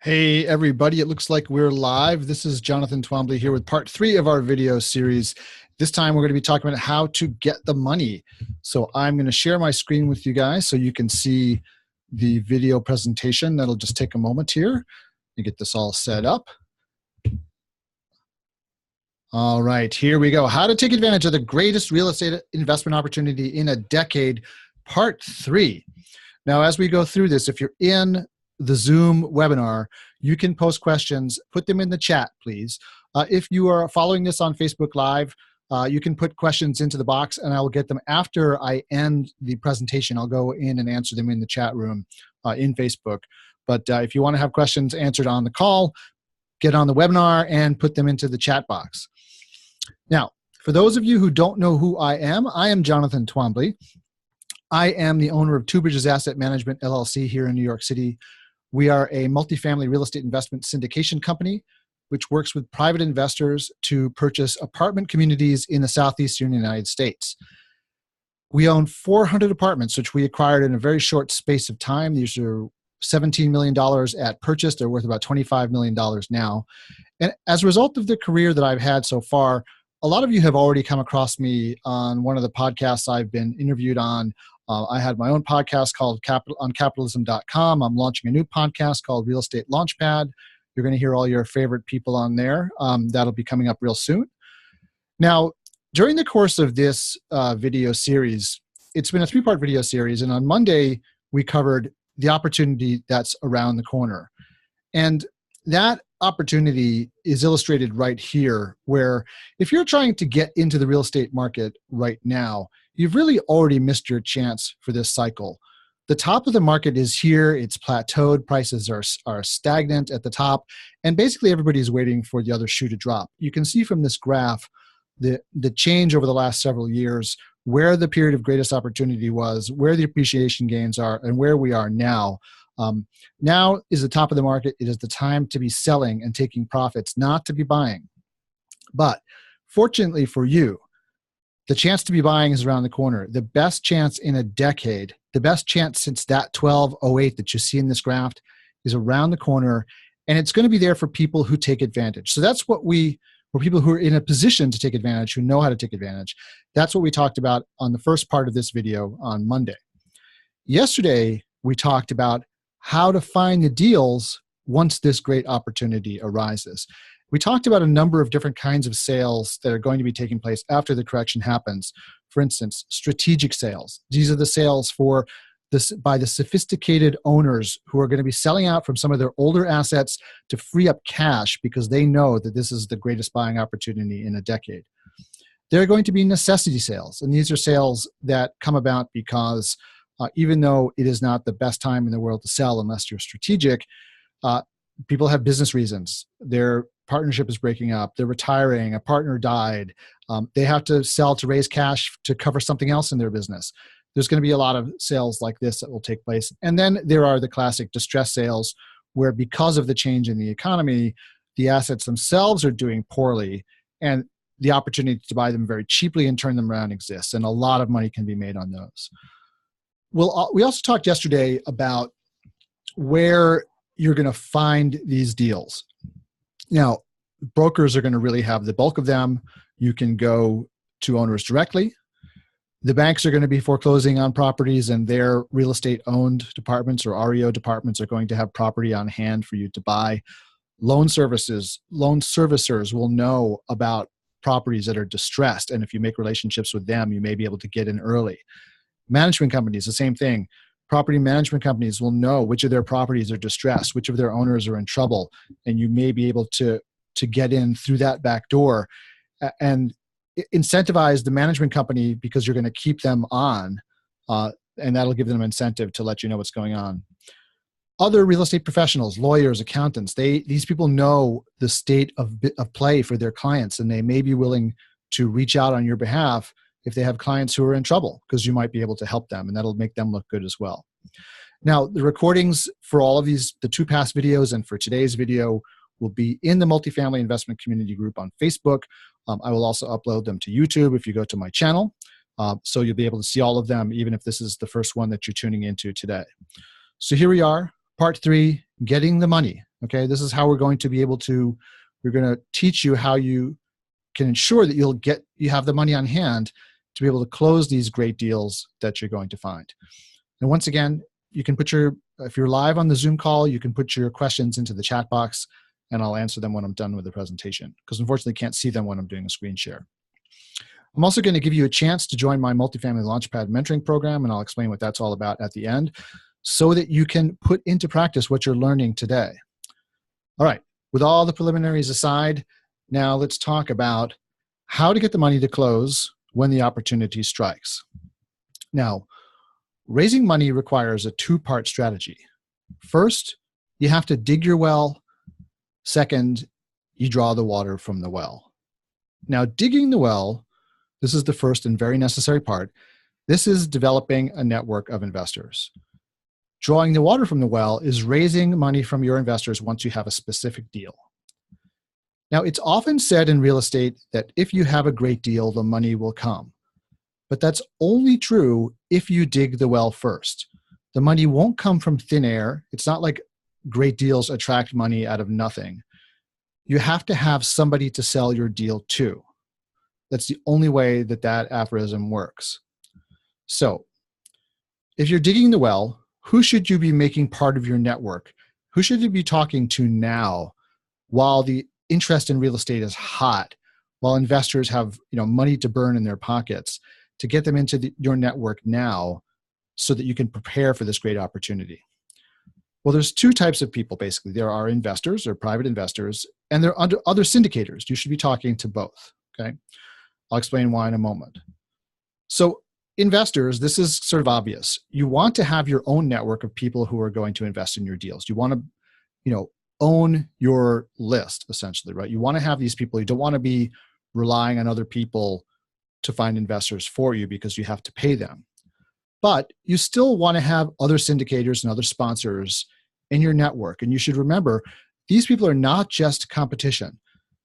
Hey everybody, it looks like we're live. This is Jonathan Twombly here with part 3 of our video series. This time we're going to be talking about how to get the money. So I'm going to share my screen with you guys so you can see the video presentation. That'll just take a moment here to get this all set up. All right, here we go. How to take advantage of the greatest real estate investment opportunity in a decade, part 3. Now, as we go through this, if you're in the Zoom webinar, you can post questions, put them in the chat, please. If you are following this on Facebook Live, you can put questions into the box and I will get them after I end the presentation. I'll go in and answer them in the chat room in Facebook. But if you want to have questions answered on the call, get on the webinar and put them into the chat box. Now, for those of you who don't know who I am Jonathan Twombly. I am the owner of Two Bridges Asset Management, LLC here in New York City. We are a multifamily real estate investment syndication company, which works with private investors to purchase apartment communities in the southeastern United States. We own 400 apartments, which we acquired in a very short space of time. These are $17 million at purchase. They're worth about $25 million now. And as a result of the career that I've had so far, a lot of you have already come across me on one of the podcasts I've been interviewed on. I had my own podcast called on capitalism.com. I'm launching a new podcast called Real Estate Launchpad. You're going to hear all your favorite people on there. That'll be coming up real soon. Now, during the course of this video series, it's been a 3-part video series. And on Monday, we covered the opportunity that's around the corner. And that opportunity is illustrated right here, where if you're trying to get into the real estate market right now, you've really already missed your chance for this cycle. The top of the market is here. It's plateaued. Prices are stagnant at the top. And basically everybody's waiting for the other shoe to drop. You can see from this graph the change over the last several years, where the period of greatest opportunity was, where the appreciation gains are, and where we are now. Now is the top of the market. It is the time to be selling and taking profits, not to be buying. But fortunately for you, the chance to be buying is around the corner. The best chance in a decade, the best chance since that 1208 that you see in this graph is around the corner, and it's going to be there for people who take advantage. So that's what for people who are in a position to take advantage, who know how to take advantage. That's what we talked about on the first part of this video on Monday. Yesterday, we talked about how to find the deals once this great opportunity arises. We talked about a number of different kinds of sales that are going to be taking place after the correction happens. For instance, strategic sales. These are the sales by the sophisticated owners who are going to be selling out from some of their older assets to free up cash because they know that this is the greatest buying opportunity in a decade. There are going to be necessity sales, and these are sales that come about because even though it is not the best time in the world to sell unless you're strategic, people have business reasons. Their partnership is breaking up, they're retiring, a partner died, they have to sell to raise cash to cover something else in their business. There's going to be a lot of sales like this that will take place. And then there are the classic distress sales where because of the change in the economy, the assets themselves are doing poorly and the opportunity to buy them very cheaply and turn them around exists. And a lot of money can be made on those. Well, we also talked yesterday about where you're going to find these deals. Now, brokers are going to really have the bulk of them. You can go to owners directly. The banks are going to be foreclosing on properties, and their real estate owned departments or REO departments are going to have property on hand for you to buy. Loan servicers will know about properties that are distressed, and if you make relationships with them, you may be able to get in early. Management companies, the same thing. Property management companies will know which of their properties are distressed, which of their owners are in trouble, and you may be able to get in through that back door and incentivize the management company because you're going to keep them on, and that'll give them an incentive to let you know what's going on. Other real estate professionals, lawyers, accountants, these people know the state of play for their clients, and they may be willing to reach out on your behalf if they have clients who are in trouble, because you might be able to help them, and that'll make them look good as well. Now, the recordings for all of these, the 2 past videos and for today's video, will be in the Multifamily Investment Community Group on Facebook. I will also upload them to YouTube if you go to my channel. So you'll be able to see all of them, even if this is the first one that you're tuning into today. So here we are, part 3, getting the money. Okay, this is how we're going to we're going to teach you how you can ensure that you have the money on hand to be able to close these great deals that you're going to find. And once again, you can if you're live on the Zoom call, you can put your questions into the chat box and I'll answer them when I'm done with the presentation, because unfortunately I can't see them when I'm doing a screen share. I'm also going to give you a chance to join my Multifamily Launchpad mentoring program, and I'll explain what that's all about at the end, so that you can put into practice what you're learning today. All right, with all the preliminaries aside, now let's talk about how to get the money to close when the opportunity strikes. Now, raising money requires a two-part strategy. First, you have to dig your well. Second, you draw the water from the well. Now, digging the well, this is the first and very necessary part. This is developing a network of investors. Drawing the water from the well is raising money from your investors once you have a specific deal. Now, it's often said in real estate that if you have a great deal, the money will come. But that's only true if you dig the well first. The money won't come from thin air. It's not like great deals attract money out of nothing. You have to have somebody to sell your deal to. That's the only way that aphorism works. So, if you're digging the well, who should you be making part of your network? Who should you be talking to now while the interest in real estate is hot, while investors have money to burn in their pockets, to get them into your network now so that you can prepare for this great opportunity? Well, there's two types of people, basically. There are investors or private investors, and there are other syndicators. You should be talking to both, okay? I'll explain why in a moment. So investors, this is sort of obvious. You want to have your own network of people who are going to invest in your deals. You want to, own your list, essentially, right? You want to have these people. You don't want to be relying on other people to find investors for you because you have to pay them. But you still want to have other syndicators and other sponsors in your network. And you should remember, these people are not just competition.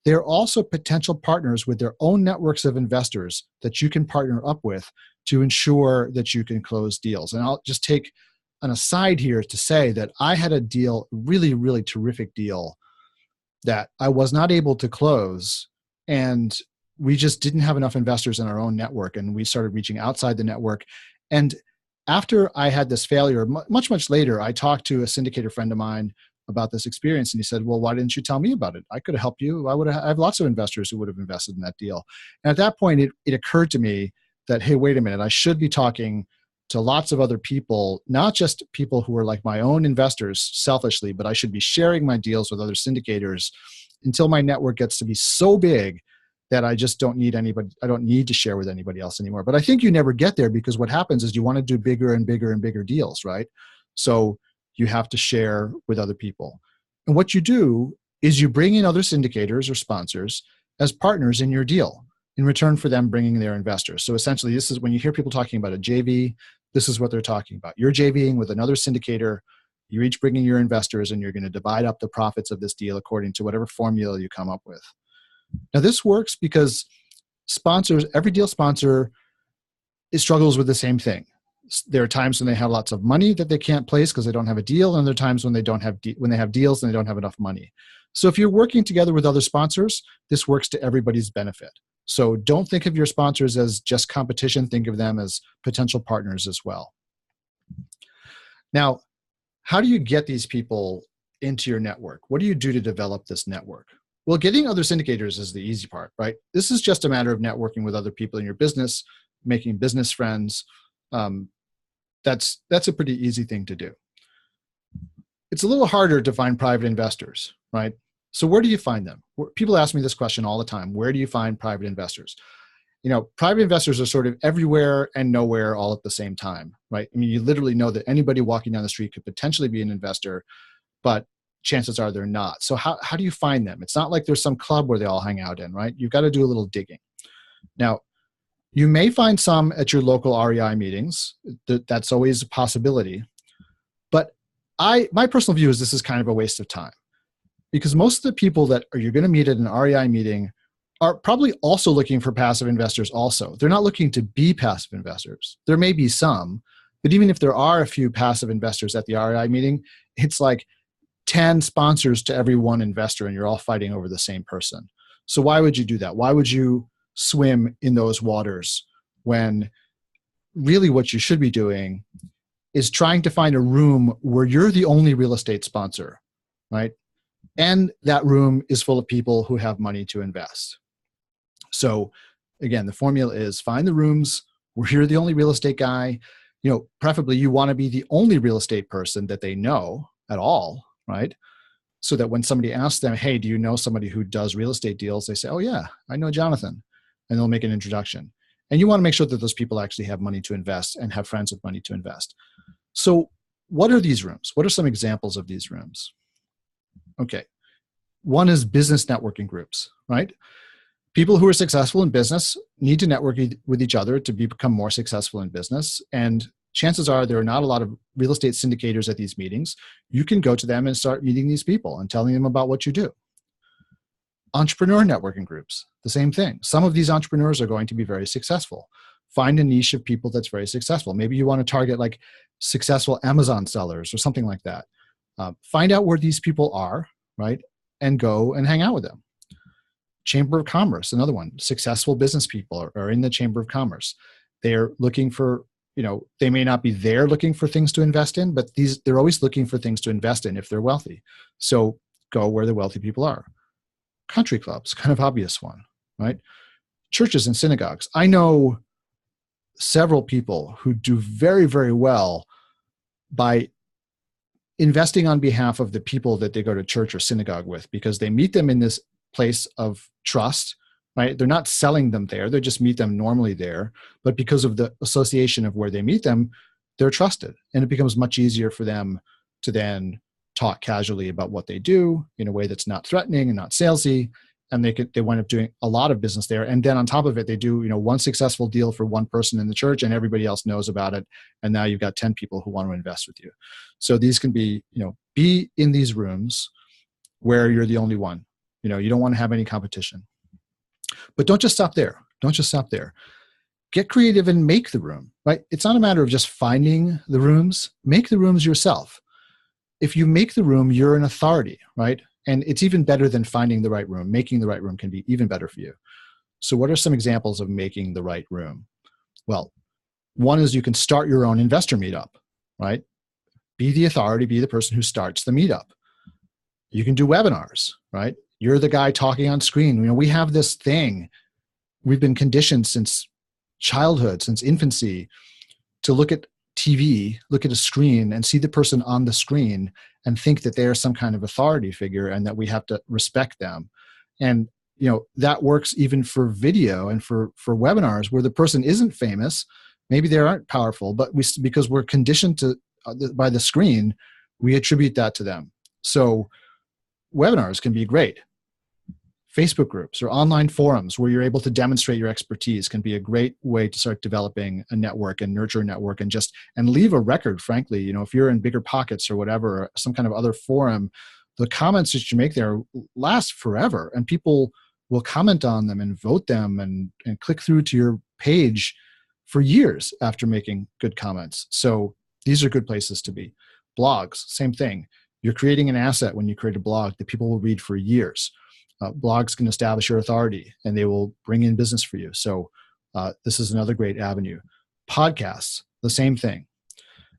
They're also potential partners with their own networks of investors that you can partner up with to ensure that you can close deals. And I'll just take an aside here to say that I had a deal, really, really terrific deal, that I was not able to close. And we just didn't have enough investors in our own network. And we started reaching outside the network. And after I had this failure, much, much later, I talked to a syndicator friend of mine about this experience. And he said, well, why didn't you tell me about it? I could have helped you. I have lots of investors who would have invested in that deal. And at that point, it occurred to me that, hey, wait a minute, I should be talking to lots of other people, not just people who are like my own investors selfishly, but I should be sharing my deals with other syndicators until my network gets to be so big that I just don't need anybody. I don't need to share with anybody else anymore. But I think you never get there, because what happens is you want to do bigger and bigger and bigger deals, right? So you have to share with other people. And what you do is you bring in other syndicators or sponsors as partners in your deal in return for them bringing their investors. So essentially, this is when you hear people talking about a JV, this is what they're talking about. You're JVing with another syndicator. You're each bringing your investors, and you're going to divide up the profits of this deal according to whatever formula you come up with. Now, this works because sponsors, every deal sponsor, it struggles with the same thing. There are times when they have lots of money that they can't place because they don't have a deal, and there are times when they don't have when they have deals and they don't have enough money. So if you're working together with other sponsors, this works to everybody's benefit. So don't think of your sponsors as just competition. Think of them as potential partners as well. Now, how do you get these people into your network? What do you do to develop this network? Well, getting other syndicators is the easy part, right? This is just a matter of networking with other people in your business, making business friends. That's a pretty easy thing to do. It's a little harder to find private investors, right? So where do you find them? People ask me this question all the time. Where do you find private investors? Private investors are sort of everywhere and nowhere all at the same time, right? I mean, you literally know that anybody walking down the street could potentially be an investor, but chances are they're not. So how do you find them? It's not like there's some club where they all hang out in, right? You've got to do a little digging. Now, you may find some at your local REI meetings. That's always a possibility. But my personal view is this is kind of a waste of time, because most of the people that you're going to meet at an REI meeting are probably also looking for passive investors also. They're not looking to be passive investors. There may be some, but even if there are a few passive investors at the REI meeting, it's like 10 sponsors to every one investor and you're all fighting over the same person. So why would you do that? Why would you swim in those waters when really what you should be doing is trying to find a room where you're the only real estate sponsor, right? And that room is full of people who have money to invest. So again, the formula is find the rooms where you're the only real estate guy. Preferably you want to be the only real estate person that they know at all, right? So that when somebody asks them, hey, do you know somebody who does real estate deals? They say, oh yeah, I know Jonathan. And they'll make an introduction. And you want to make sure that those people actually have money to invest and have friends with money to invest. So what are these rooms? What are some examples of these rooms? Okay. One is business networking groups, right? People who are successful in business need to network with each other to become more successful in business. And chances are there are not a lot of real estate syndicators at these meetings. You can go to them and start meeting these people and telling them about what you do. Entrepreneur networking groups, the same thing. Some of these entrepreneurs are going to be very successful. Find a niche of people that's very successful. Maybe you want to target like successful Amazon sellers or something like that. Find out where these people are, right? And go and hang out with them. Chamber of Commerce, another one. Successful business people are in the Chamber of Commerce. They're looking for, they may not be there looking for things to invest in, but they're always looking for things to invest in if they're wealthy. So go where the wealthy people are. Country clubs, kind of obvious one, right? Churches and synagogues. I know several people who do very, very well by investing on behalf of the people that they go to church or synagogue with, because they meet them in this place of trust, right? They're not selling them there. They just meet them normally there. But because of the association of where they meet them, they're trusted. And it becomes much easier for them to then talk casually about what they do in a way that's not threatening and not salesy. And they wind up doing a lot of business there. And then on top of it, they do, one successful deal for one person in the church and everybody else knows about it. And now you've got 10 people who want to invest with you. So these can be, be in these rooms where you're the only one. You don't want to have any competition. But don't just stop there. Don't just stop there. Get creative and make the room, right? It's not a matter of just finding the rooms. Make the rooms yourself. If you make the room, you're an authority, right? And it's even better than finding the right room. Making the right room can be even better for you. So what are some examples of making the right room? Well, one is you can start your own investor meetup, right? Be the authority, be the person who starts the meetup. You can do webinars, right? You're the guy talking on screen. We have this thing. We've been conditioned since childhood, since infancy, to look at TV, look at a screen and see the person on the screen and think that they're some kind of authority figure and that we have to respect them. And, that works even for video and for webinars where the person isn't famous. Maybe they aren't powerful, but because we're conditioned to by the screen, we attribute that to them. So webinars can be great. Facebook groups or online forums where you're able to demonstrate your expertise can be a great way to start developing a network and nurture a network and leave a record, frankly. If you're in Bigger Pockets or whatever, or some kind of other forum, the comments that you make there last forever and people will comment on them and vote them and click through to your page for years after making good comments. So these are good places to be. Blogs, same thing. You're creating an asset when you create a blog that people will read for years. Blogs can establish your authority and they will bring in business for you. So this is another great avenue. Podcasts, the same thing.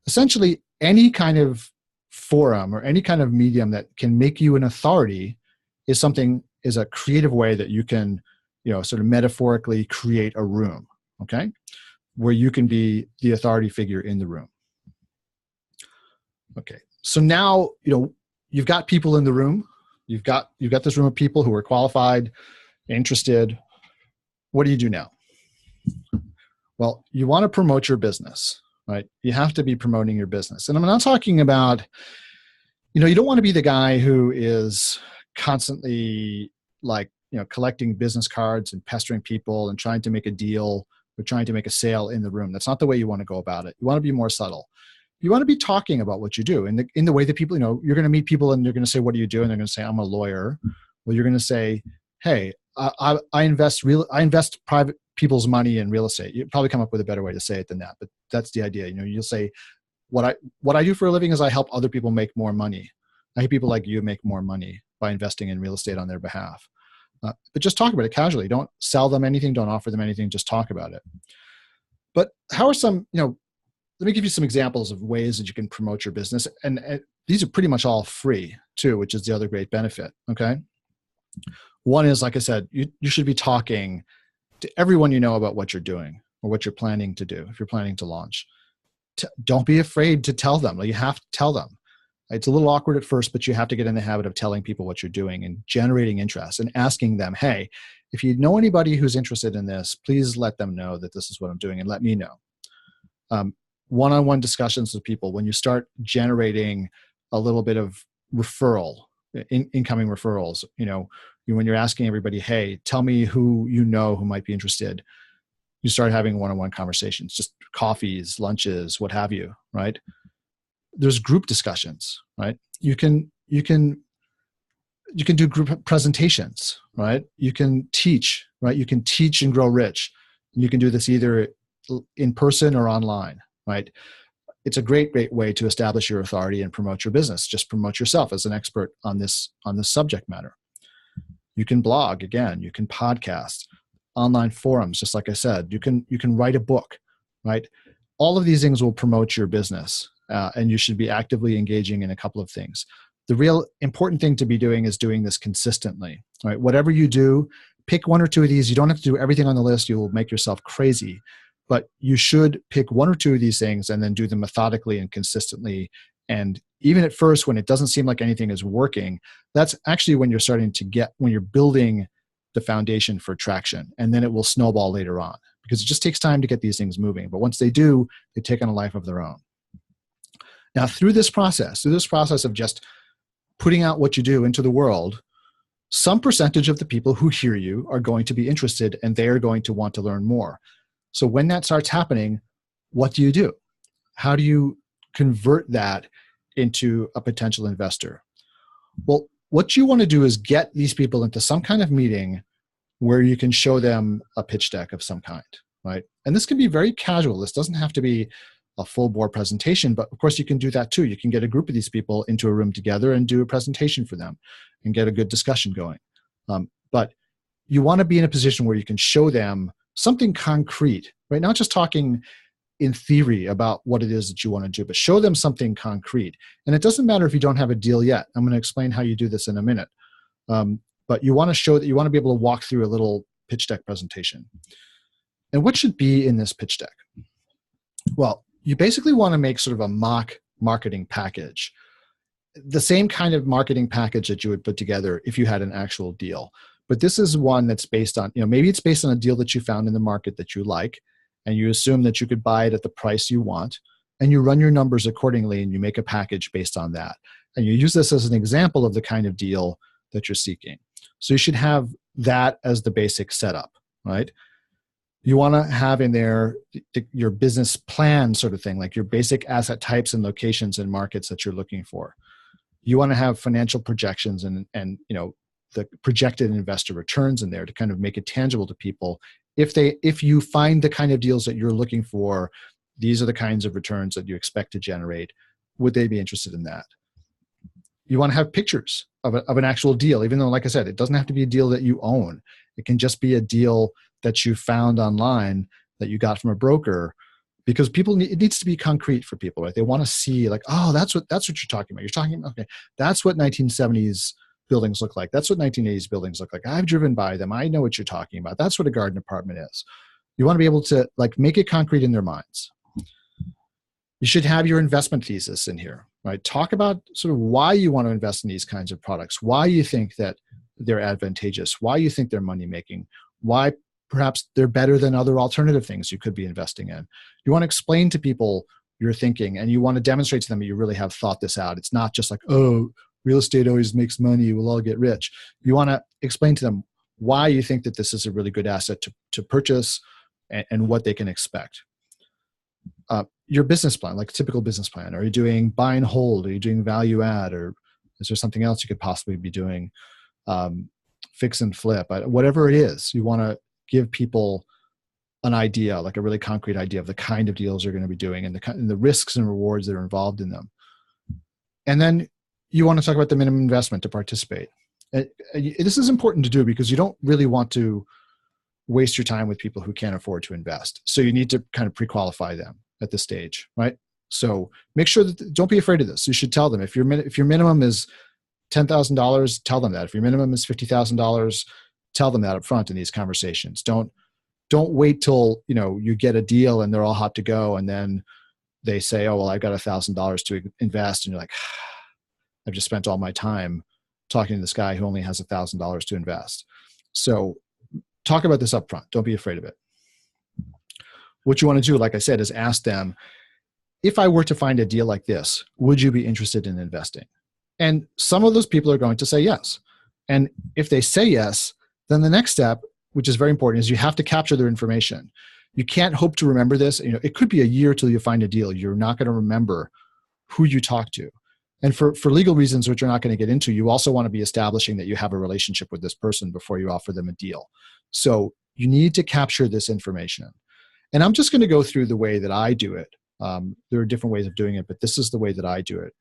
Essentially, any kind of forum or any kind of medium that can make you an authority is a creative way that you can, sort of metaphorically create a room, okay, where you can be the authority figure in the room. Okay, so now, you've got people in the room. You've got this room of people who are qualified, interested. What do you do now? Well, you want to promote your business, right? You have to be promoting your business. And I'm not talking about, you don't want to be the guy who is constantly collecting business cards and pestering people and trying to make a deal or trying to make a sale in the room. That's not the way you want to go about it. You want to be more subtle. You want to be talking about what you do in the way that people, you're going to meet people and they're going to say, what do you do? And they're going to say, I'm a lawyer. Well, you're going to say, hey, I invest private people's money in real estate. You'd probably come up with a better way to say it than that, but that's the idea. You'll say, what I do for a living is I help other people make more money. I hate people like you make more money by investing in real estate on their behalf. But just talk about it casually. Don't sell them anything. Don't offer them anything. Just talk about it. But how are some, let me give you some examples of ways that you can promote your business. And these are pretty much all free too, which is the other great benefit. Okay. One is, like I said, you should be talking to everyone you know about what you're doing or what you're planning to do if you're planning to launch. Don't be afraid to tell them. You have to tell them. It's a little awkward at first, but you have to get in the habit of telling people what you're doing and generating interest and asking them, hey, if you know anybody who's interested in this, please let them know that this is what I'm doing and let me know. One-on-one discussions with people, when you start generating a little bit of referral, incoming referrals, when you're asking everybody, hey, tell me who you know who might be interested, you start having one-on-one conversations, just coffees, lunches, what have you, right? There's group discussions, right? You can do group presentations, right? You can teach, right? You can teach and grow rich. You can do this either in person or online, right? It's a great way to establish your authority and promote your business. Just promote yourself as an expert on this subject matter. You can blog, again, you can podcast, online forums, just like I said. You can write a book, right? All of these things will promote your business, and you should be actively engaging in a couple of things. The real important thing to be doing is doing this consistently, right? Whatever you do, pick one or two of these. You don't have to do everything on the list. You will make yourself crazy, but you should pick one or two of these things and then do them methodically and consistently. And even at first, when it doesn't seem like anything is working, that's actually when when you're building the foundation for traction, and then it will snowball later on, because it just takes time to get these things moving. But once they do, they take on a life of their own. Now, through this process of just putting out what you do into the world, some percentage of the people who hear you are going to be interested, and they are going to want to learn more. So when that starts happening, what do you do? How do you convert that into a potential investor? Well, what you want to do is get these people into some kind of meeting where you can show them a pitch deck of some kind, right? And this can be very casual. This doesn't have to be a full bore presentation, but of course you can do that too. You can get a group of these people into a room together and do a presentation for them and get a good discussion going. But you want to be in a position where you can show them something concrete, right? Not just talking in theory about what it is that you want to do, but show them something concrete. And it doesn't matter if you don't have a deal yet. I'm going to explain how you do this in a minute. But you want to show that you want to be able to walk through a little pitch deck presentation. And what should be in this pitch deck? Well, you basically want to make sort of a mock marketing package, the same kind of marketing package that you would put together if you had an actual deal. But this is one that's based on, maybe it's based on a deal that you found in the market that you like, and you assume that you could buy it at the price you want, and you run your numbers accordingly, and you make a package based on that. And you use this as an example of the kind of deal that you're seeking. So you should have that as the basic setup, right? You want to have in there your business plan sort of thing, like your basic asset types and locations and markets that you're looking for. You want to have financial projections and the projected investor returns in there to kind of make it tangible to people. If you find the kind of deals that you're looking for, these are the kinds of returns that you expect to generate. Would they be interested in that? You want to have pictures of an actual deal, even though, like I said, it doesn't have to be a deal that you own. It can just be a deal that you found online that you got from a broker, because it needs to be concrete for people, right? They want to see, like, oh, that's what you're talking about. You're talking about, okay, that's what 1970s buildings look like. That's what 1980s buildings look like. I've driven by them. I know what you're talking about. That's what a garden apartment is. You want to be able to make it concrete in their minds. You should have your investment thesis in here, right? Talk about sort of why you want to invest in these kinds of products, why you think that they're advantageous, why you think they're money making, why perhaps they're better than other alternative things you could be investing in. You want to explain to people your thinking, and you want to demonstrate to them that you really have thought this out. It's not just like, oh, real estate always makes money, we'll all get rich. You want to explain to them why you think that this is a really good asset to purchase and what they can expect. Your business plan, like a typical business plan. Are you doing buy and hold? Are you doing value add? Or is there something else you could possibly be doing? Fix and flip, whatever it is, you want to give people an idea, like a really concrete idea of the kind of deals you're going to be doing and the risks and rewards that are involved in them. And then you want to talk about the minimum investment to participate. This is important to do because you don't really want to waste your time with people who can't afford to invest. So you need to kind of pre-qualify them at this stage, right? So make sure that, don't be afraid of this. You should tell them if your minimum is $10,000, tell them that. If your minimum is $50,000, tell them that up front in these conversations. Don't wait till, you get a deal and they're all hot to go. And then they say, oh, well, I've got $1,000 to invest. And you're like, I've just spent all my time talking to this guy who only has $1,000 to invest. So talk about this up front. Don't be afraid of it. What you want to do, like I said, is ask them, if I were to find a deal like this, would you be interested in investing? And some of those people are going to say yes. And if they say yes, then the next step, which is very important, is you have to capture their information. You can't hope to remember this. It could be a year till you find a deal. You're not going to remember who you talked to. And for legal reasons, which you're not going to get into, you also want to be establishing that you have a relationship with this person before you offer them a deal. So you need to capture this information. And I'm just going to go through the way that I do it. There are different ways of doing it, but this is the way that I do it.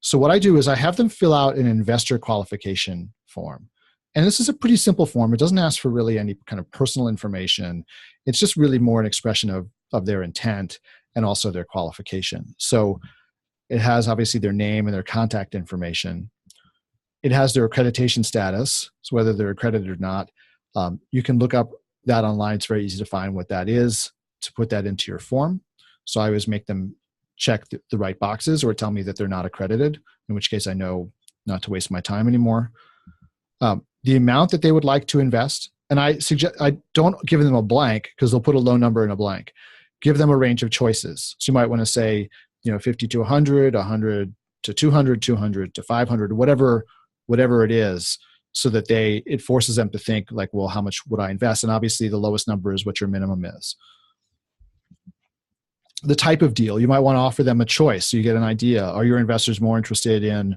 So what I do is I have them fill out an investor qualification form. And this is a pretty simple form. It doesn't ask for really any kind of personal information. It's just really more an expression of their intent and also their qualification. So it has obviously their name and their contact information. It has their accreditation status, so whether they're accredited or not. You can look up that online. It's very easy to find what that is to put that into your form. So I always make them check the right boxes or tell me that they're not accredited, in which case I know not to waste my time anymore. The amount that they would like to invest, and I don't give them a blank because they'll put a low number in a blank. Give them a range of choices. So you might want to say, 50 to 100, 100 to 200, 200 to 500, whatever it is, so that it forces them to think like, well, how much would I invest? And obviously the lowest number is what your minimum is. The type of deal, you might want to offer them a choice so you get an idea. Are your investors more interested in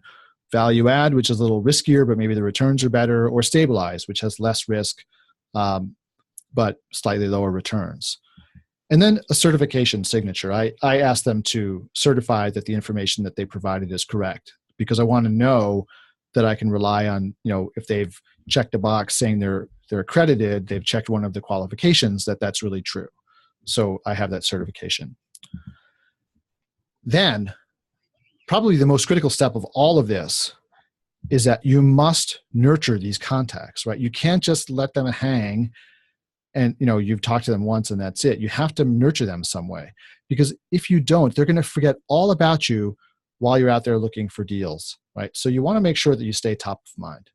value add, which is a little riskier, but maybe the returns are better, or stabilize, which has less risk, but slightly lower returns? And then a certification signature. I ask them to certify that the information that they provided is correct, because I want to know that I can rely on, if they've checked a box saying they're accredited, they've checked one of the qualifications, that's really true. So I have that certification. Then, probably the most critical step of all of this is that you must nurture these contacts, right? You can't just let them hang and you've talked to them once and that's it. You have to nurture them some way, because if you don't, they're going to forget all about you while you're out there looking for deals, right? So you want to make sure that you stay top of mind.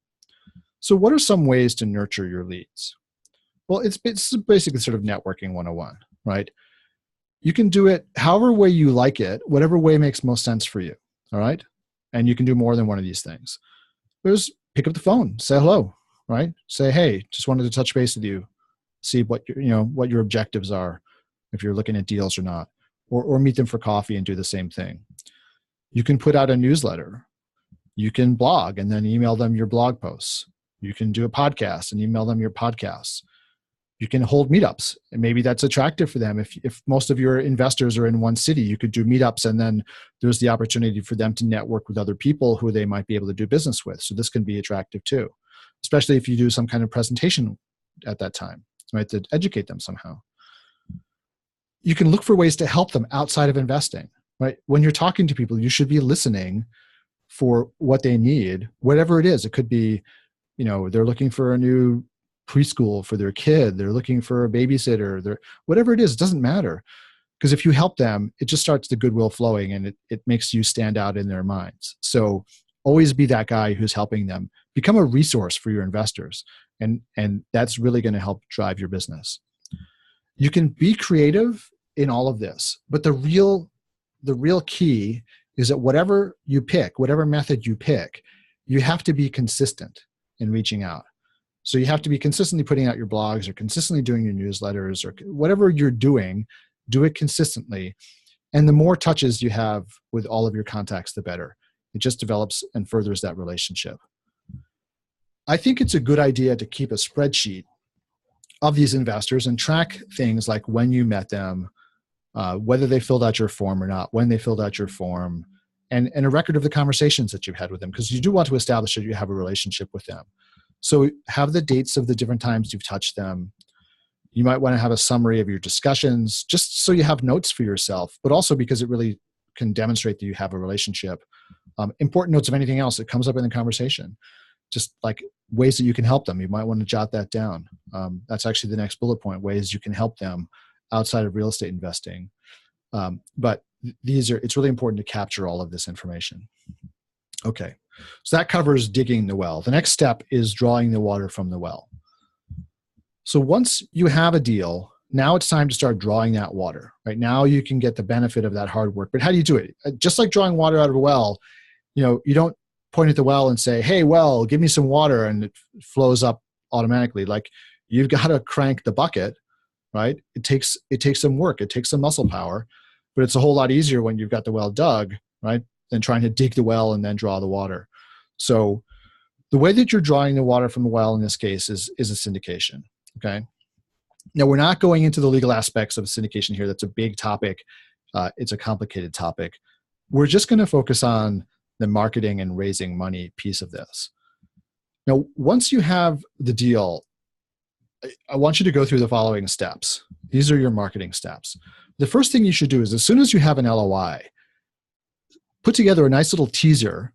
So what are some ways to nurture your leads? Well, it's basically sort of networking 101, right? You can do it however way you like it, whatever way makes most sense for you, all right? And you can do more than one of these things. Just pick up the phone, say hello, right? Say, hey, just wanted to touch base with you, see what your objectives are, if you're looking at deals or not, or meet them for coffee and do the same thing. You can put out a newsletter. You can blog and then email them your blog posts. You can do a podcast and email them your podcasts. You can hold meetups, and maybe that's attractive for them. If most of your investors are in one city, you could do meetups, and then there's the opportunity for them to network with other people who they might be able to do business with. So this can be attractive too, especially if you do some kind of presentation at that time, right, to educate them somehow. You can look for ways to help them outside of investing, right? When you're talking to people, you should be listening for what they need, whatever it is. It could be, they're looking for a new preschool for their kid, they're looking for a babysitter, whatever it is, it doesn't matter. Because if you help them, it just starts the goodwill flowing, and it makes you stand out in their minds. So always be that guy who's helping them. Become a resource for your investors. And that's really going to help drive your business. You can be creative in all of this, but the real key is that whatever you pick, whatever method you pick, you have to be consistent in reaching out. So you have to be consistently putting out your blogs or consistently doing your newsletters or whatever you're doing, do it consistently. And the more touches you have with all of your contacts, the better. It just develops and furthers that relationship. I think it's a good idea to keep a spreadsheet of these investors and track things like when you met them, whether they filled out your form or not, when they filled out your form, and a record of the conversations that you've had with them, because you do want to establish that you have a relationship with them. So have the dates of the different times you've touched them. You might want to have a summary of your discussions, just so you have notes for yourself, but also because it really can demonstrate that you have a relationship. Important notes of anything else that comes up in the conversation, just like ways that you can help them. You might want to jot that down. That's actually the next bullet point, ways you can help them outside of real estate investing. But it's really important to capture all of this information. Okay, so that covers digging the well. The next step is drawing the water from the well. So once you have a deal, now it's time to start drawing that water. Right now you can get the benefit of that hard work. But how do you do it? Just like drawing water out of a well, you don't point at the well and say, "Hey, well, give me some water," and it flows up automatically. Like, you've got to crank the bucket, right? It takes some work. It takes some muscle power, but it's a whole lot easier when you've got the well dug, right, than trying to dig the well and then draw the water. So the way that you're drawing the water from the well in this case is a syndication. Okay. Now, we're not going into the legal aspects of syndication here. That's a big topic. It's a complicated topic. We're just going to focus on the marketing and raising money piece of this. Now, once you have the deal, I want you to go through the following steps. These are your marketing steps. The first thing you should do is, as soon as you have an LOI, put together a nice little teaser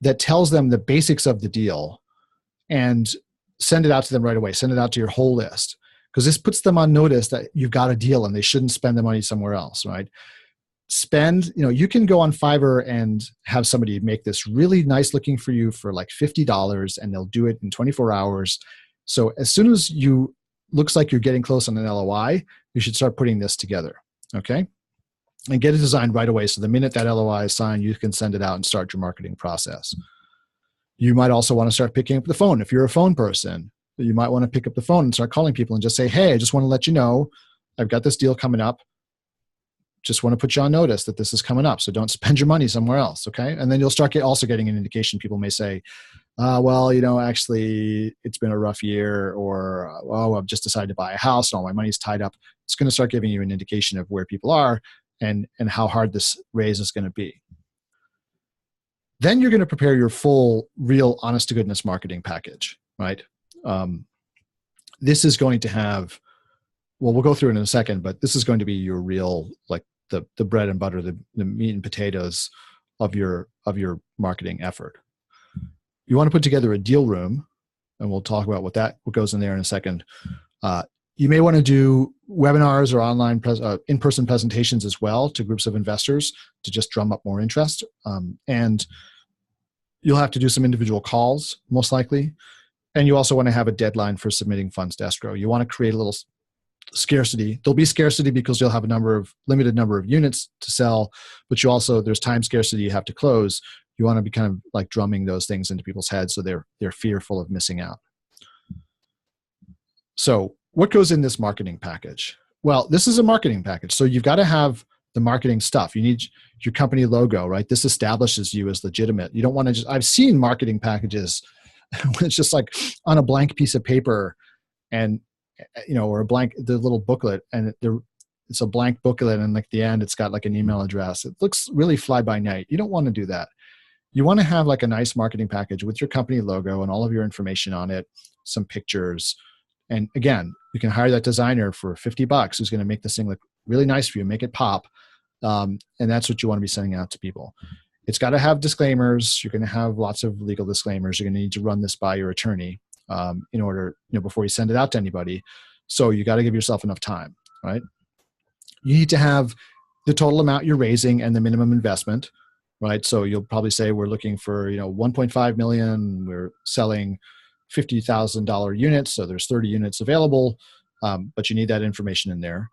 that tells them the basics of the deal and send it out to them right away. Send it out to your whole list, because this puts them on notice that you've got a deal and they shouldn't spend the money somewhere else, right? You can go on Fiverr and have somebody make this really nice looking for you for like $50, and they'll do it in 24 hours. So as soon as looks like you're getting close on an LOI, you should start putting this together, okay? And get it designed right away. So the minute that LOI is signed, you can send it out and start your marketing process. You might also want to start picking up the phone. If you're a phone person, you might want to pick up the phone and start calling people and just say, "Hey, I just want to let you know I've got this deal coming up. Just want to put you on notice that this is coming up. So don't spend your money somewhere else." Okay. And then you'll start also getting an indication. People may say, "Well, actually it's been a rough year," or, "Oh, I've just decided to buy a house and all my money's tied up." It's going to start giving you an indication of where people are and how hard this raise is going to be. Then you're going to prepare your full, real, honest to goodness marketing package, right? This is going to have, well, we'll go through it in a second, but this is going to be your real, like the bread and butter, the meat and potatoes of your marketing effort. You want to put together a deal room, and we'll talk about what goes in there in a second. You may want to do webinars or online in-person presentations as well to groups of investors to just drum up more interest. And you'll have to do some individual calls, most likely. And you also want to have a deadline for submitting funds to escrow. You want to create a little scarcity. There'll be scarcity because you'll have a limited number of units to sell, but there's time scarcity you have to close. You want to be kind of like drumming those things into people's heads so they're fearful of missing out. So what goes in this marketing package? Well, this is a marketing package. So you've got to have the marketing stuff. You need your company logo, right? This establishes you as legitimate. You don't want to I've seen marketing packages when it's just like on a blank piece of paper and, or the little booklet, and it's a blank booklet, and like the end, it's got like an email address. It looks really fly by night. You don't want to do that. You want to have like a nice marketing package with your company logo and all of your information on it, some pictures. And again, you can hire that designer for $50 who's going to make this thing look really nice for you, make it pop. And that's what you want to be sending out to people. It's got to have disclaimers. You're going to have lots of legal disclaimers. You're going to need to run this by your attorney in order, before you send it out to anybody. So you got to give yourself enough time, right? You need to have the total amount you're raising and the minimum investment, right? So you'll probably say we're looking for, 1.5 million. We're selling $50,000 units. So there's 30 units available, but you need that information in there.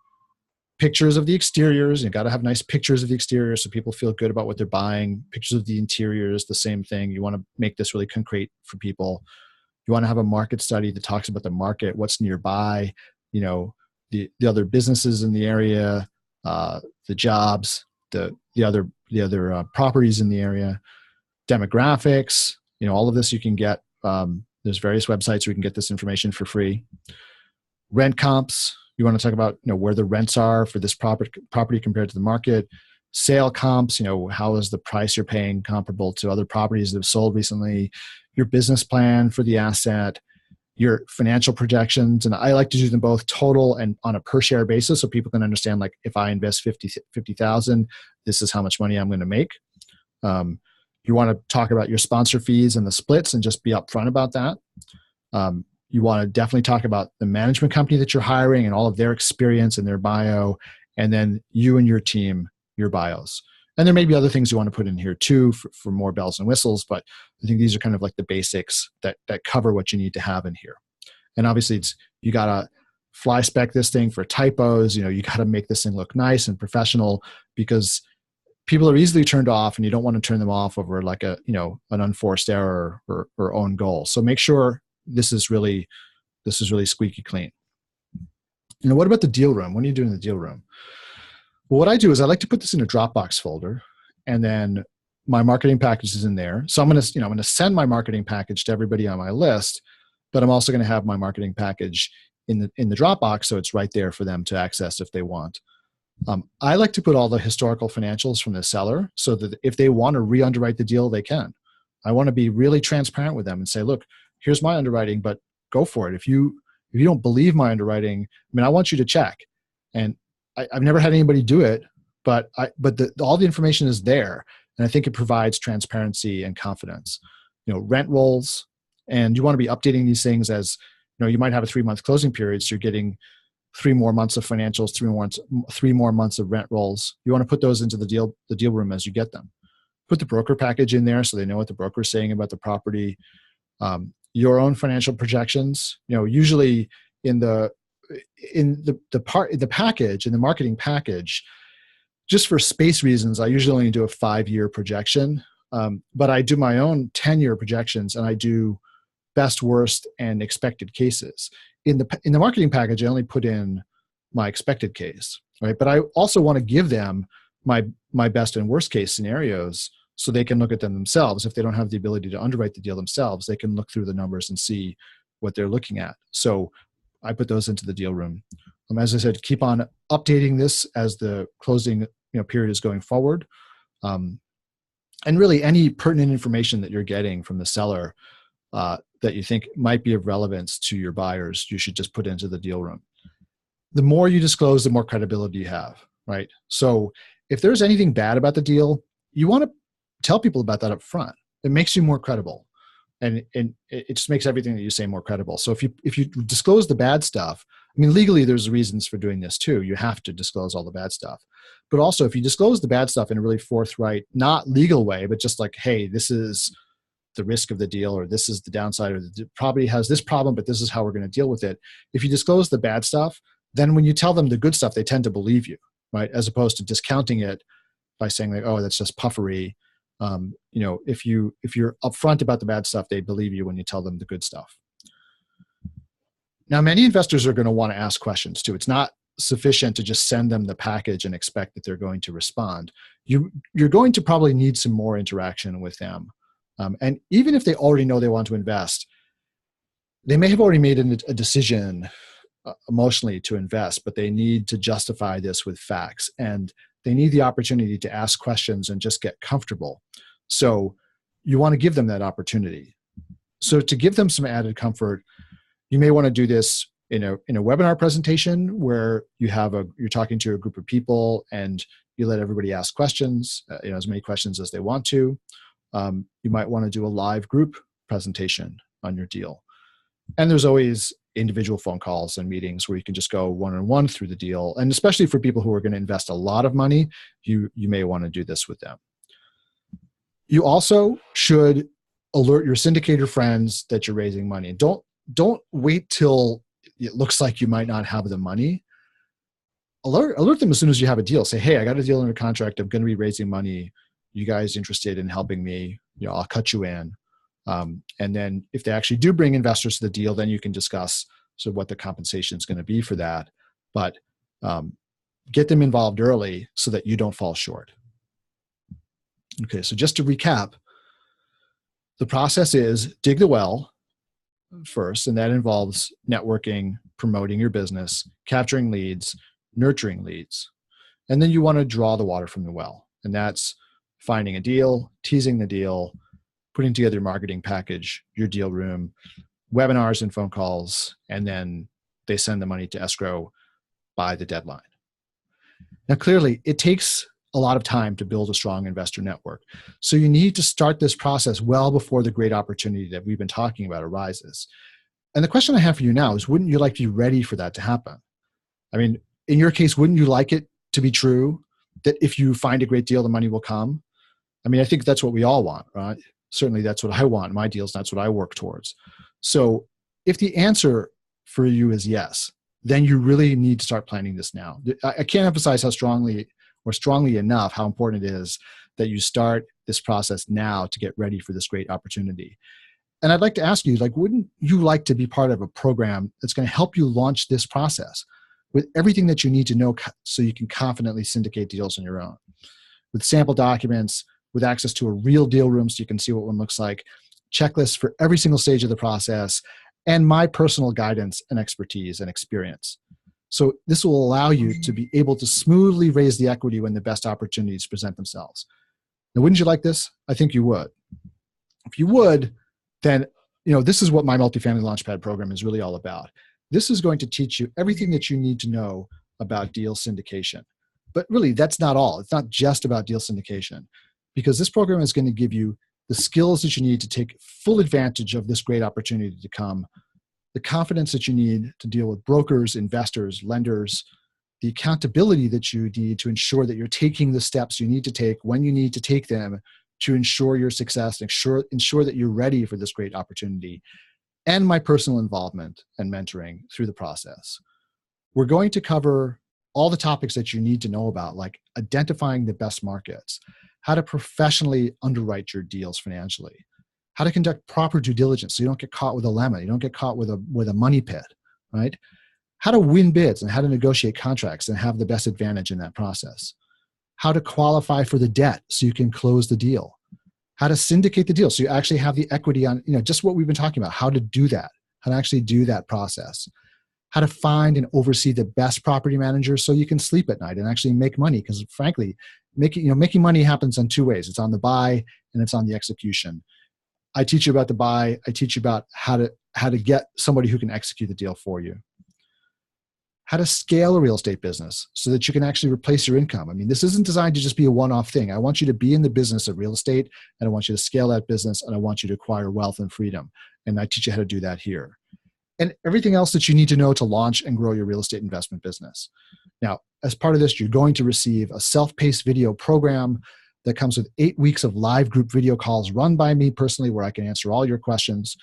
Pictures of the exteriors. You got to have nice pictures of the exteriors so people feel good about what they're buying. Pictures of the interiors, the same thing. You want to make this really concrete for people. You want to have a market study that talks about the market, what's nearby, the other businesses in the area, the jobs, the other properties in the area, demographics. All of this you can get. There's various websites where you can get this information for free. Rent comps. You want to talk about where the rents are for this property compared to the market. sale comps, how is the price you're paying comparable to other properties that have sold recently, your business plan for the asset, your financial projections. And I like to do them both total and on a per share basis so people can understand, like, if I invest 50,000, this is how much money I'm going to make. You want to talk about your sponsor fees and the splits and just be upfront about that. You want to definitely talk about the management company that you're hiring and all of their experience and their bio, and then you and your team, your bios. And there may be other things you want to put in here too for more bells and whistles, but I think these are kind of like the basics that cover what you need to have in here. And obviously you got to fly spec this thing for typos. You got to make this thing look nice and professional, because people are easily turned off and you don't want to turn them off over like an unforced error or own goal. So make sure this is really squeaky clean. What about the deal room? What do you do in the deal room? Well, what I do is I like to put this in a Dropbox folder, and then my marketing package is in there. So I'm going to send my marketing package to everybody on my list, but I'm also going to have my marketing package in the Dropbox, so it's right there for them to access if they want. I like to put all the historical financials from the seller so that if they want to re-underwrite the deal, they can. I want to be really transparent with them and say, look, here's my underwriting, but go for it. If you don't believe my underwriting, I want you to check. And I've never had anybody do it, but all the information is there. And I think it provides transparency and confidence. Rent rolls, and you want to be updating these things as, you might have a 3-month closing period. So you're getting 3 more months of financials, 3 more months of rent rolls. You want to put those into the deal room as you get them. Put the broker package in there so they know what the broker is saying about the property. Your own financial projections. Usually in the package, in the marketing package, just for space reasons, I usually only do a 5-year projection. But I do my own 10-year projections, and I do best, worst, and expected cases. In the marketing package, I only put in my expected case, right? But I also want to give them my best and worst case scenarios so they can look at them themselves. If they don't have the ability to underwrite the deal themselves, they can look through the numbers and see what they're looking at. So I put those into the deal room. As I said, keep on updating this as the closing period is going forward. And really any pertinent information that you're getting from the seller that you think might be of relevance to your buyers, you should just put into the deal room. The more you disclose, the more credibility you have, right? So if there's anything bad about the deal, you want to tell people about that up front. It makes you more credible. And it just makes everything that you say more credible. So if you disclose the bad stuff, legally there's reasons for doing this too. You have to disclose all the bad stuff. But also if you disclose the bad stuff in a really forthright, not legal way, but just like, hey, this is the risk of the deal, or this is the downside, or the property has this problem, but this is how we're going to deal with it. If you disclose the bad stuff, then when you tell them the good stuff, they tend to believe you, right? As opposed to discounting it by saying like, oh, that's just puffery. If you're upfront about the bad stuff, they believe you when you tell them the good stuff. Now, many investors are going to want to ask questions too. It's not sufficient to just send them the package and expect that they're going to respond. You're going to probably need some more interaction with them. And even if they already know they want to invest, they may have already made a decision emotionally to invest, but they need to justify this with facts. And they need the opportunity to ask questions and just get comfortable. So you want to give them that opportunity. So to give them some added comfort, you may want to do this in a webinar presentation where you're talking to a group of people and you let everybody ask questions, as many questions as they want to. You might want to do a live group presentation on your deal. And there's always individual phone calls and meetings where you can just go one-on-one through the deal. And especially for people who are going to invest a lot of money, you may want to do this with them. You also should alert your syndicator friends that you're raising money. Don't wait till it looks like you might not have the money. Alert them as soon as you have a deal. Say, hey, I got a deal under contract. I'm going to be raising money. You guys interested in helping me? I'll cut you in. And then if they actually do bring investors to the deal, then you can discuss what the compensation is going to be for that. But get them involved early so that you don't fall short. Okay, so just to recap, the process is dig the well first, and that involves networking, promoting your business, capturing leads, nurturing leads. And then you want to draw the water from the well. And that's finding a deal, teasing the deal, putting together your marketing package, your deal room, webinars and phone calls, and then they send the money to escrow by the deadline. Now, clearly, it takes a lot of time to build a strong investor network. So you need to start this process well before the great opportunity that we've been talking about arises. And the question I have for you now is, wouldn't you like to be ready for that to happen? I mean, in your case, wouldn't you like it to be true that if you find a great deal, the money will come? I mean, I think that's what we all want, right? Certainly that's what I want in my deals. That's what I work towards. So if the answer for you is yes, then you really need to start planning this now. I can't emphasize how strongly enough how important it is that you start this process now to get ready for this great opportunity. And I'd like to ask you, like, wouldn't you like to be part of a program that's going to help you launch this process with everything that you need to know so you can confidently syndicate deals on your own, with sample documents, with access to a real deal room so you can see what one looks like, checklists for every single stage of the process, and my personal guidance and expertise and experience. So this will allow you to be able to smoothly raise the equity when the best opportunities present themselves. Now, wouldn't you like this? I think you would. If you would, then this is what my Multifamily Launchpad program is really all about. This is going to teach you everything that you need to know about deal syndication. But really, that's not all. It's not just about deal syndication, because this program is going to give you the skills that you need to take full advantage of this great opportunity to come, the confidence that you need to deal with brokers, investors, lenders, the accountability that you need to ensure that you're taking the steps you need to take when you need to take them to ensure your success, ensure that you're ready for this great opportunity, and my personal involvement and mentoring through the process. We're going to cover all the topics that you need to know about, like identifying the best markets, how to professionally underwrite your deals financially, how to conduct proper due diligence so you don't get caught with a lemon, you don't get caught with a money pit, right? How to win bids and how to negotiate contracts and have the best advantage in that process. How to qualify for the debt so you can close the deal. How to syndicate the deal so you actually have the equity on, just what we've been talking about, how to do that, how to actually do that process. How to find and oversee the best property managers so you can sleep at night and actually make money. Because frankly, making money happens in two ways. It's on the buy and it's on the execution. I teach you about the buy. I teach you about how to get somebody who can execute the deal for you. How to scale a real estate business so that you can actually replace your income. I mean, this isn't designed to just be a one-off thing. I want you to be in the business of real estate, and I want you to scale that business, and I want you to acquire wealth and freedom. And I teach you how to do that here. And everything else that you need to know to launch and grow your real estate investment business. Now, as part of this, you're going to receive a self-paced video program that comes with 8 weeks of live group video calls run by me personally, where I can answer all your questions.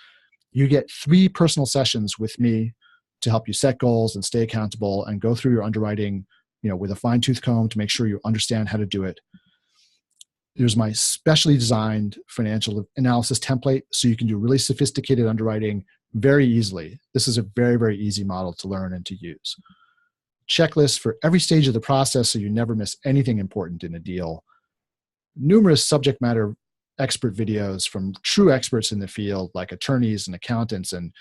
You get 3 personal sessions with me to help you set goals and stay accountable and go through your underwriting, with a fine-tooth comb to make sure you understand how to do it. There's my specially designed financial analysis template so you can do really sophisticated underwriting very easily. This is a very, very easy model to learn and to use. Checklists for every stage of the process so you never miss anything important in a deal. Numerous subject matter expert videos from true experts in the field, like attorneys and accountants and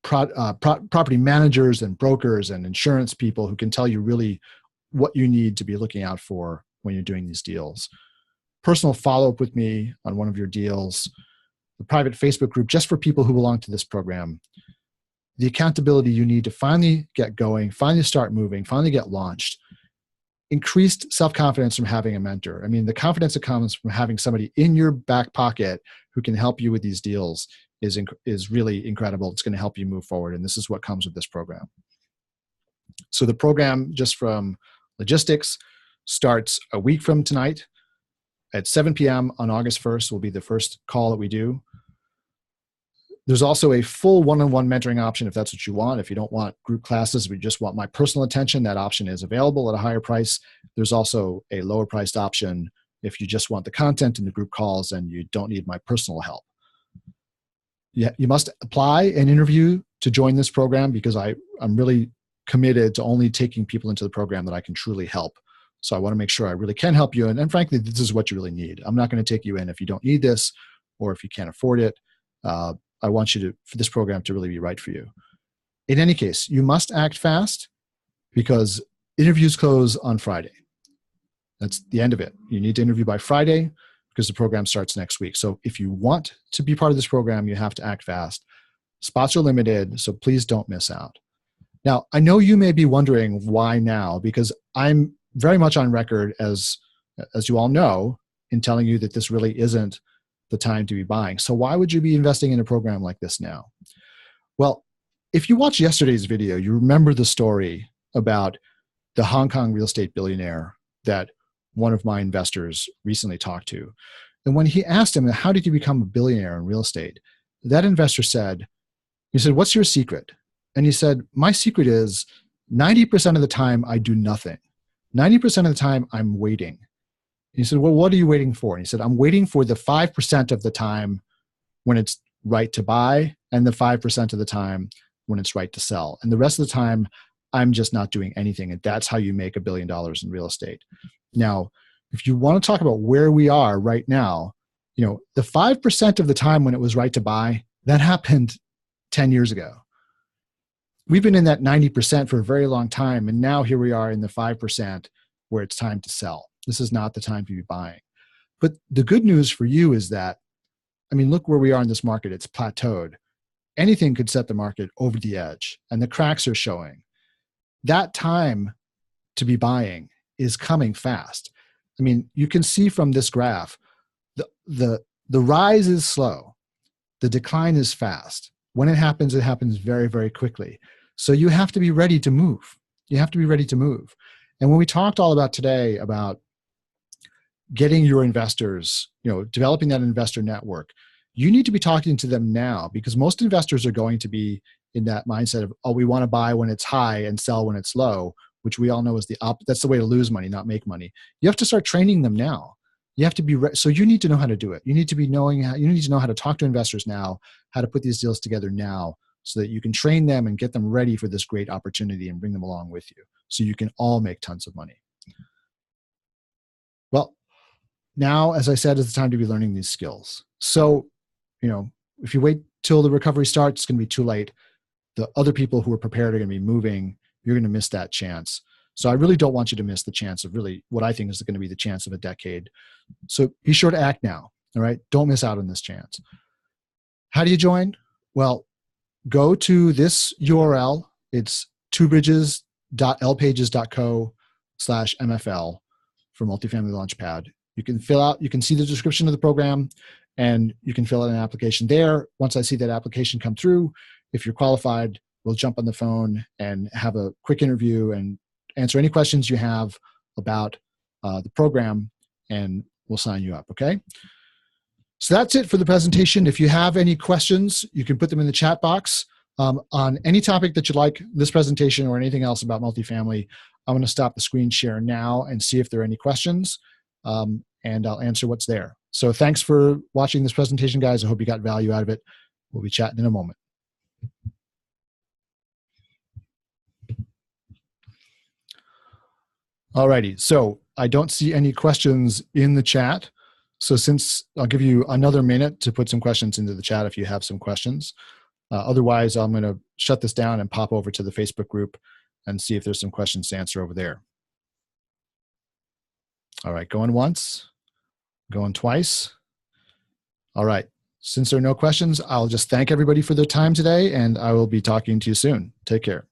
property managers and brokers and insurance people who can tell you really what you need to be looking out for when you're doing these deals. Personal follow-up with me on one of your deals. The private Facebook group just for people who belong to this program. The accountability you need to finally get going, finally start moving, finally get launched. Increased self-confidence from having a mentor. I mean, the confidence that comes from having somebody in your back pocket who can help you with these deals is really incredible. It's going to help you move forward, and this is what comes with this program. So the program, just from logistics, starts a week from tonight at 7 p.m. on August 1st will be the first call that we do. There's also a full one-on-one mentoring option if that's what you want. If you don't want group classes, if you just want my personal attention, that option is available at a higher price. There's also a lower priced option if you just want the content and the group calls and you don't need my personal help. You must apply and interview to join this program because I'm really committed to only taking people into the program that I can truly help. So I want to make sure I really can help you. And frankly, this is what you really need. I'm not going to take you in if you don't need this or if you can't afford it. I want for this program to really be right for you. In any case, you must act fast because Interviews close on Friday. That's the end of it. You need to interview by Friday because the program starts next week. So if you want to be part of this program, you have to act fast. Spots are limited, so please don't miss out. Now, I know you may be wondering why now, because I'm very much on record, as you all know, in telling you that this really isn't the time to be buying. So why would you be investing in a program like this now? Well, if you watched yesterday's video, you remember the story about the Hong Kong real estate billionaire that one of my investors recently talked to. And when he asked him, how did you become a billionaire in real estate? That investor said, what's your secret? And he said, my secret is 90% of the time I do nothing. 90% of the time I'm waiting. He said, well, what are you waiting for? And he said, I'm waiting for the 5% of the time when it's right to buy and the 5% of the time when it's right to sell. And the rest of the time, I'm just not doing anything. And that's how you make $1 billion in real estate. Now, if you want to talk about where we are right now, the 5% of the time when it was right to buy, that happened 10 years ago. We've been in that 90% for a very long time. And now here we are in the 5% where it's time to sell. This is not the time to be buying. But the good news for you is that, look where we are in this market. It's plateaued. Anything could set the market over the edge, and the cracks are showing. That time to be buying is coming fast. You can see from this graph, the rise is slow. The decline is fast. When it happens very, very quickly. So you have to be ready to move. You have to be ready to move. And when we talked all about today about getting your investors, developing that investor network, you need to be talking to them now, because most investors are going to be in that mindset of, we want to buy when it's high and sell when it's low, which we all know is that's the way to lose money, not make money. You have to start training them now. You have to be so you need to know how to do it. You need to know how to talk to investors now, how to put these deals together now, so that you can train them and get them ready for this great opportunity and bring them along with you, so you can all make tons of money. Well, now, as I said, is the time to be learning these skills. So, if you wait till the recovery starts, it's going to be too late. The other people who are prepared are going to be moving. You're going to miss that chance. So I really don't want you to miss the chance of really what I think is going to be the chance of a decade. So be sure to act now. All right. Don't miss out on this chance. How do you join? Well, go to this URL. It's twobridges.lpages.co/MFL for Multifamily Launchpad. You can see the description of the program, and you can fill out an application there. Once I see that application come through, if you're qualified, we'll jump on the phone and have a quick interview and answer any questions you have about the program, and we'll sign you up, okay? So that's it for the presentation. If you have any questions, you can put them in the chat box on any topic that you'd like, this presentation or anything else about multifamily. I'm going to stop the screen share now and see if there are any questions, and I'll answer what's there. So thanks for watching this presentation, guys. I hope you got value out of it. We'll be chatting in a moment. Alrighty, so I don't see any questions in the chat. So since I'll give you another minute to put some questions into the chat if you have some questions. Otherwise, I'm going to shut this down and pop over to the Facebook group and see if there's some questions to answer over there. All right, going once, going twice. All right, since there are no questions, I'll just thank everybody for their time today, and I will be talking to you soon. Take care.